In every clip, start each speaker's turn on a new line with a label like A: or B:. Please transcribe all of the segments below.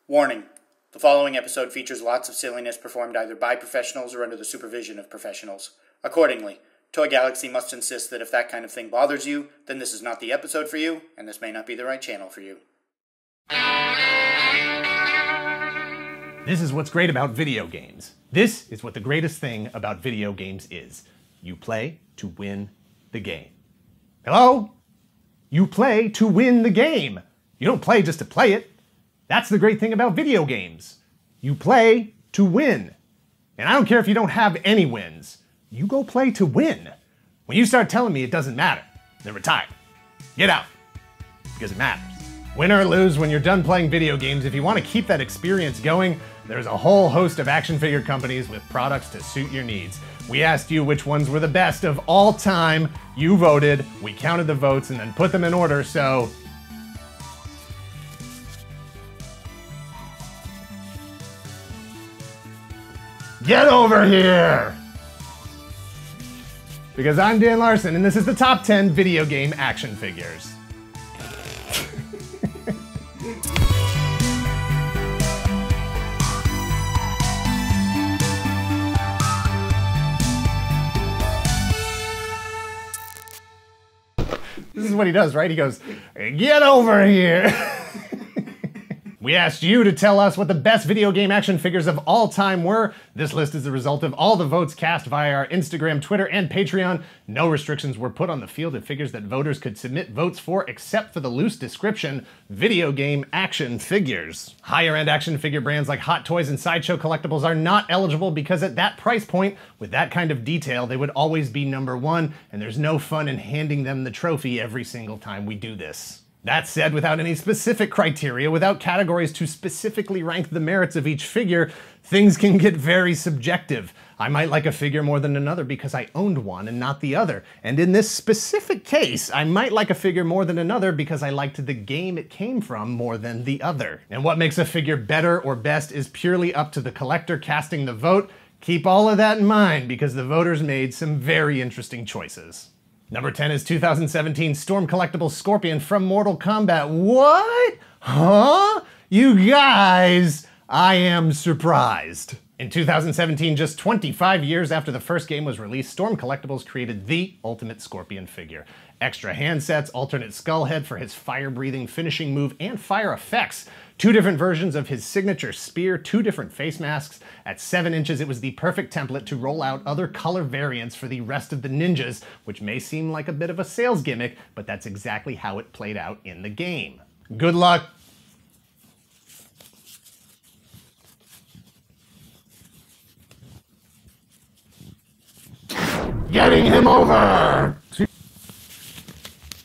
A: Warning: the following episode features lots of silliness performed either by professionals or under the supervision of professionals. Accordingly, Toy Galaxy must insist that if that kind of thing bothers you, then this is not the episode for you, and this may not be the right channel for you.
B: This is what's great about video games. This is what the greatest thing about video games is. You play to win the game. Hello? You play to win the game. You don't play just to play it. That's the great thing about video games. You play to win. And I don't care if you don't have any wins. You go play to win. When you start telling me it doesn't matter, then retire. Get out. Because it matters. Win or lose, when you're done playing video games, if you want to keep that experience going, there's a whole host of action figure companies with products to suit your needs. We asked you which ones were the best of all time. You voted, we counted the votes, and then put them in order, so get over here! Because I'm Dan Larson, and this is the top 10 video game action figures. This is what he does, right? He goes, get over here! We asked you to tell us what the best video game action figures of all time were. This list is the result of all the votes cast via our Instagram, Twitter, and Patreon. No restrictions were put on the field of figures that voters could submit votes for, except for the loose description, video game action figures. Higher-end action figure brands like Hot Toys and Sideshow Collectibles are not eligible because at that price point, with that kind of detail, they would always be number one, and there's no fun in handing them the trophy every single time we do this. That said, without any specific criteria, without categories to specifically rank the merits of each figure, things can get very subjective. I might like a figure more than another because I owned one and not the other. And in this specific case, I might like a figure more than another because I liked the game it came from more than the other. And what makes a figure better or best is purely up to the collector casting the vote. Keep all of that in mind because the voters made some very interesting choices. Number 10 is 2017 Storm Collectibles Scorpion from Mortal Kombat. What? Huh? You guys, I am surprised. In 2017, just 25 years after the first game was released, Storm Collectibles created the ultimate Scorpion figure. Extra handsets, alternate skull head for his fire-breathing finishing move and fire effects. 2 different versions of his signature spear, 2 different face masks. At 7 inches, it was the perfect template to roll out other color variants for the rest of the ninjas, which may seem like a bit of a sales gimmick, but that's exactly how it played out in the game. Good luck. Getting him over!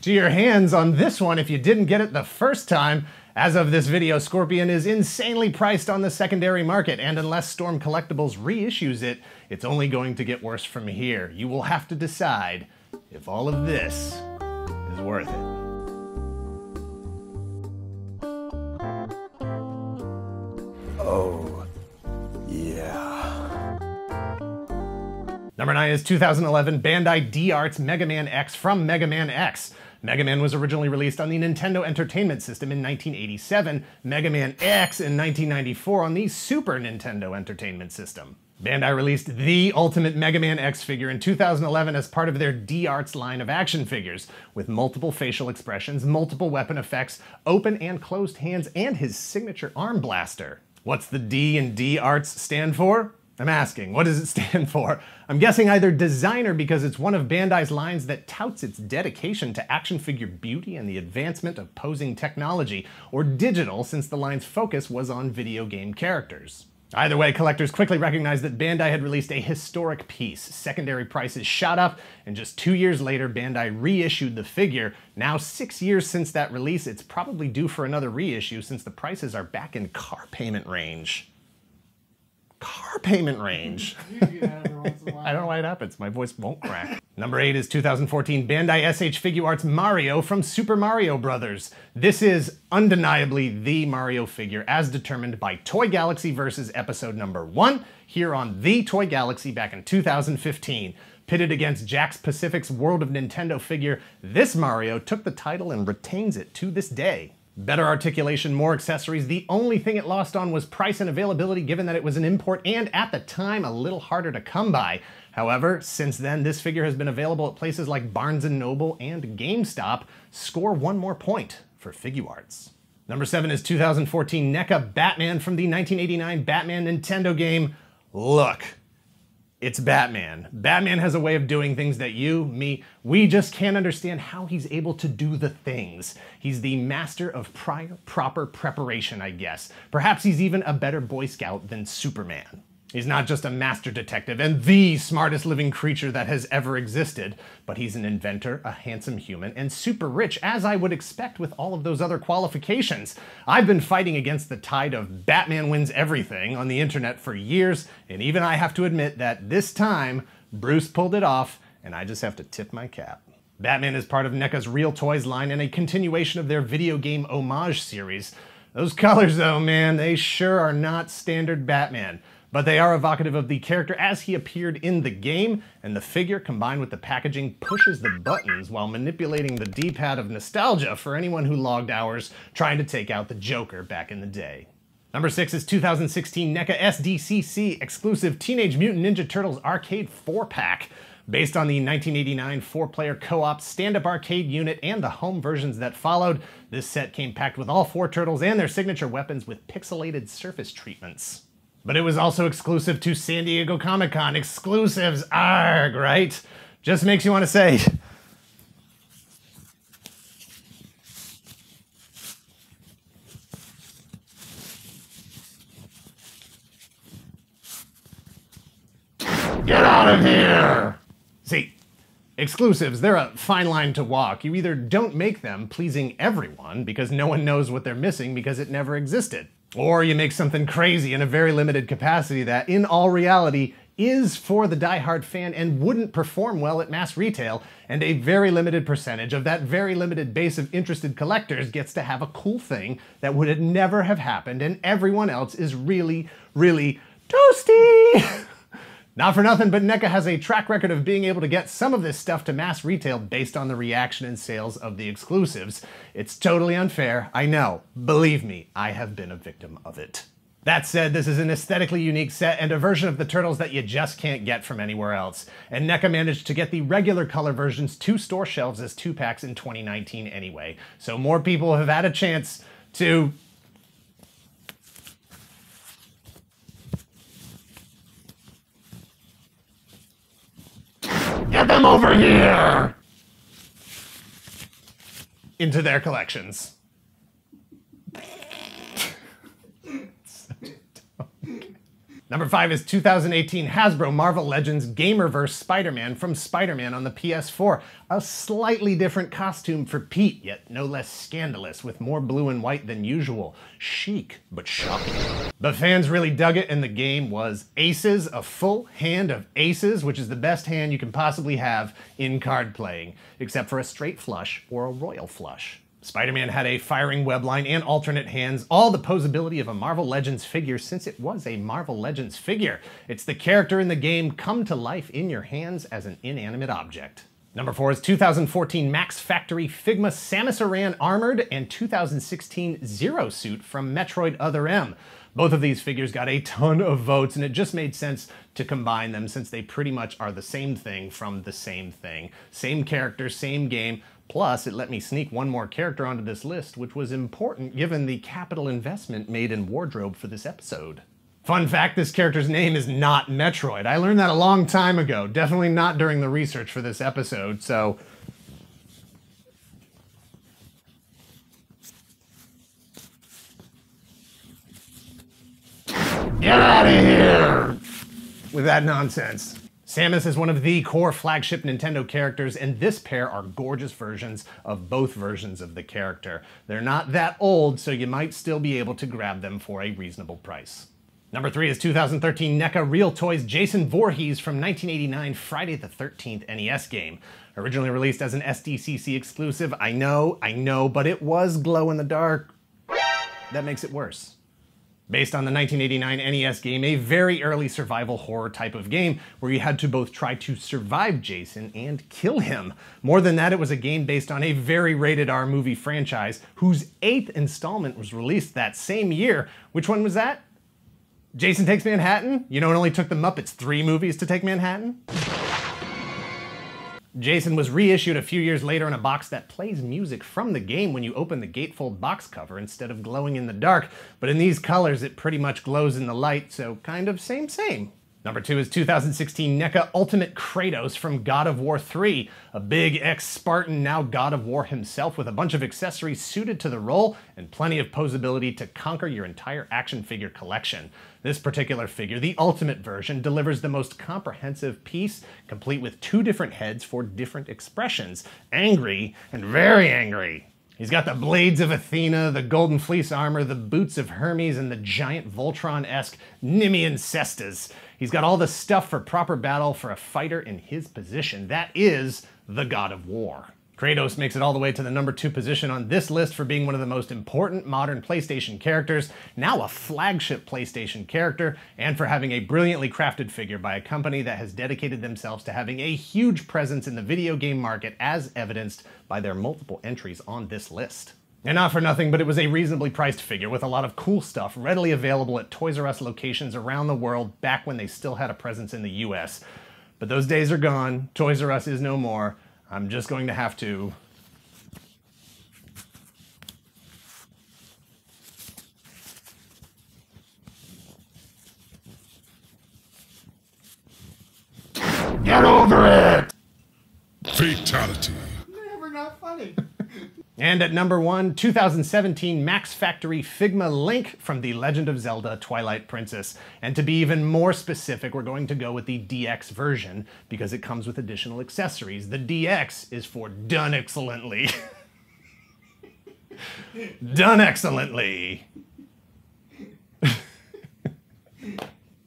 B: To your hands on this one if you didn't get it the first time. As of this video, Scorpion is insanely priced on the secondary market, and unless Storm Collectibles reissues it, it's only going to get worse from here. You will have to decide if all of this is worth it. Oh, yeah. Number 9 is 2011 Bandai D-Arts MEGAMANX from MEGAMANX. Megaman was originally released on the Nintendo Entertainment System in 1987, MEGAMANX in 1994 on the Super Nintendo Entertainment System. Bandai released the Ultimate MEGAMANX figure in 2011 as part of their D-Arts line of action figures, with multiple facial expressions, multiple weapon effects, open and closed hands, and his signature arm blaster. What's the D in D-Arts stand for? I'm asking, what does it stand for? I'm guessing either designer because it's one of Bandai's lines that touts its dedication to action figure beauty and the advancement of posing technology, or digital since the line's focus was on video game characters. Either way, collectors quickly recognized that Bandai had released a historic piece. Secondary prices shot up, and just 2 years later, Bandai reissued the figure. Now, 6 years since that release, it's probably due for another reissue since the prices are back in car payment range. Car payment range. I don't know why it happens. My voice won't crack. Number 8 is 2014 Bandai SHFIGUARTS Mario from Super Mario Bros. This is undeniably the Mario figure as determined by Toy Galaxy Versus episode number 1 here on The Toy Galaxy back in 2015. Pitted against Jakks Pacific's World of Nintendo figure, this Mario took the title and retains it to this day. Better articulation, more accessories. The only thing it lost on was price and availability, given that it was an import and, at the time, a little harder to come by. However, since then, this figure has been available at places like Barnes & Noble and GameStop. Score one more point for FIGUARTS. Number 7 is 2014 NECA Batman from the 1989 Batman Nintendo game. Look, it's Batman. Batman has a way of doing things that you, me, we just can't understand how he's able to do the things. He's the master of proper preparation, I guess. Perhaps he's even a better Boy Scout than Superman. He's not just a master detective and the smartest living creature that has ever existed, but he's an inventor, a handsome human, and super rich, as I would expect with all of those other qualifications. I've been fighting against the tide of Batman wins everything on the internet for years, and even I have to admit that this time, Bruce pulled it off, and I just have to tip my cap. Batman is part of NECA's Real Toys line and a continuation of their video game homage series. Those colors though, man, they sure are not standard Batman. But they are evocative of the character as he appeared in the game, and the figure, combined with the packaging, pushes the buttons while manipulating the D-pad of nostalgia for anyone who logged hours trying to take out the Joker back in the day. Number 6 is 2016 NECA SDCC exclusive Teenage Mutant Ninja Turtles Arcade 4-pack. Based on the 1989 4-player co-op stand-up arcade unit and the home versions that followed, this set came packed with all 4 turtles and their signature weapons with pixelated surface treatments. But it was also exclusive to San Diego Comic-Con. Exclusives, arg, right? Just makes you want to say, get out of here! See, exclusives, they're a fine line to walk. You either don't make them pleasing everyone because no one knows what they're missing because it never existed. Or you make something crazy in a very limited capacity that, in all reality, is for the diehard fan and wouldn't perform well at mass retail, and a very limited percentage of that very limited base of interested collectors gets to have a cool thing that would never have happened, and everyone else is really, really toasty! Not for nothing, but NECA has a track record of being able to get some of this stuff to mass retail based on the reaction and sales of the exclusives. It's totally unfair, I know. Believe me, I have been a victim of it. That said, this is an aesthetically unique set and a version of the Turtles that you just can't get from anywhere else. And NECA managed to get the regular color versions to store shelves as 2-packs in 2019 anyway. So more people have had a chance to get them over here! Into their collections. Number 5 is 2018 Hasbro Marvel Legends Gamerverse Spider-Man from Spider-Man on the PS4. A slightly different costume for Pete, yet no less scandalous, with more blue and white than usual. Chic, but shocking. The fans really dug it, and the game was Aces, a full hand of Aces, which is the best hand you can possibly have in card playing, except for a straight flush or a royal flush. Spider-Man had a firing web line and alternate hands, all the posability of a Marvel Legends figure since it was a Marvel Legends figure. It's the character in the game come to life in your hands as an inanimate object. Number 4 is 2014 Max Factory FIGMA Samus Aran Armored and 2016 Zero Suit from Metroid OTHERM. Both of these figures got a ton of votes, and it just made sense to combine them since they pretty much are the same thing from the same thing. Same character, same game. Plus, it let me sneak one more character onto this list, which was important given the capital investment made in wardrobe for this episode. Fun fact, this character's name is not Metroid. I learned that a long time ago, definitely not during the research for this episode, so... get out of here! With that nonsense. Samus is one of the core flagship Nintendo characters, and this pair are gorgeous versions of both versions of the character. They're not that old, so you might still be able to grab them for a reasonable price. Number 3 is 2013 NECA Real Toys Jason Voorhees from 1989 Friday the 13th NES game. Originally released as an SDCC exclusive, I know, but it was glow in the dark. That makes it worse. Based on the 1989 NES game, a very early survival horror type of game where you had to both try to survive Jason and kill him. More than that, it was a game based on a very rated R movie franchise whose 8th installment was released that same year. Which one was that? Jason Takes Manhattan? You know, it only took the Muppets 3 movies to take Manhattan? Jason was reissued a few years later in a box that plays music from the game when you open the gatefold box cover instead of glowing in the dark, but in these colors it pretty much glows in the light, so kind of same. Number 2 is 2016 NECA Ultimate Kratos from God of War 3, a big ex-Spartan, now God of War himself with a bunch of accessories suited to the role and plenty of posability to conquer your entire action figure collection. This particular figure, the Ultimate version, delivers the most comprehensive piece, complete with 2 different heads for different expressions, angry and very angry. He's got the blades of Athena, the golden fleece armor, the boots of Hermes, and the giant Voltron-esque Nemean cestas. He's got all the stuff for proper battle for a fighter in his position. That is the God of War. Kratos makes it all the way to the number 2 position on this list for being one of the most important modern PlayStation characters, now a flagship PlayStation character, and for having a brilliantly crafted figure by a company that has dedicated themselves to having a huge presence in the video game market, as evidenced by their multiple entries on this list. And not for nothing, but it was a reasonably priced figure with a lot of cool stuff readily available at Toys R Us locations around the world back when they still had a presence in the US. But those days are gone, Toys R Us is no more. I'm just going to have to... get over it!
C: Fatality.
A: Never not funny.
B: And at number 1, 2017 Max Factory FIGMA Link from The Legend of Zelda Twilight Princess. And to be even more specific, we're going to go with the DX version because it comes with additional accessories. The DX is for Done Excellently. Done Excellently.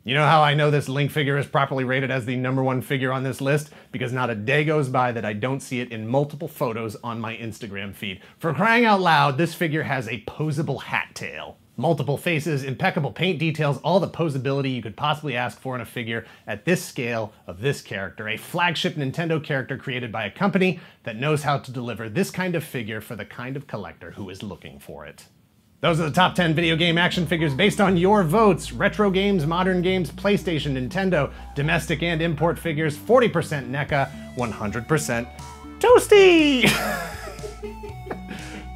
B: You know how I know this Link figure is properly rated as the number 1 figure on this list? Because not a day goes by that I don't see it in multiple photos on my Instagram feed. For crying out loud, this figure has a posable hat tail. Multiple faces, impeccable paint details, all the posability you could possibly ask for in a figure at this scale of this character. A flagship Nintendo character created by a company that knows how to deliver this kind of figure for the kind of collector who is looking for it. Those are the top 10 video game action figures based on your votes. Retro games, modern games, PlayStation, Nintendo, domestic and import figures, 40% NECA, 100% Toasty!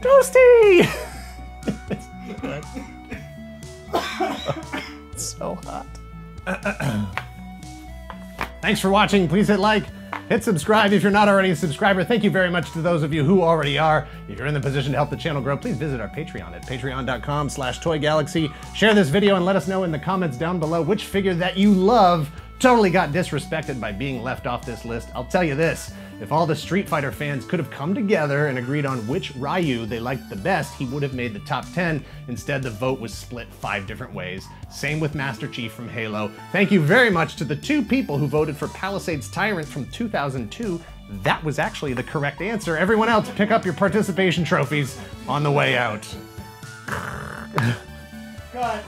B: Toasty! It's so hot. Thanks for watching. Please hit like. Hit subscribe if you're not already a subscriber. Thank you very much to those of you who already are. If you're in the position to help the channel grow, please visit our Patreon at patreon.com/toygalaxy. Share this video and let us know in the comments down below which figure that you love totally got disrespected by being left off this list. I'll tell you this, if all the Street Fighter fans could have come together and agreed on which Ryu they liked the best, he would have made the top 10. Instead, the vote was split 5 different ways. Same with Master Chief from Halo. Thank you very much to the 2 people who voted for Palisades Tyrant from 2002. That was actually the correct answer. Everyone else, pick up your participation trophies on the way out.
A: Cut.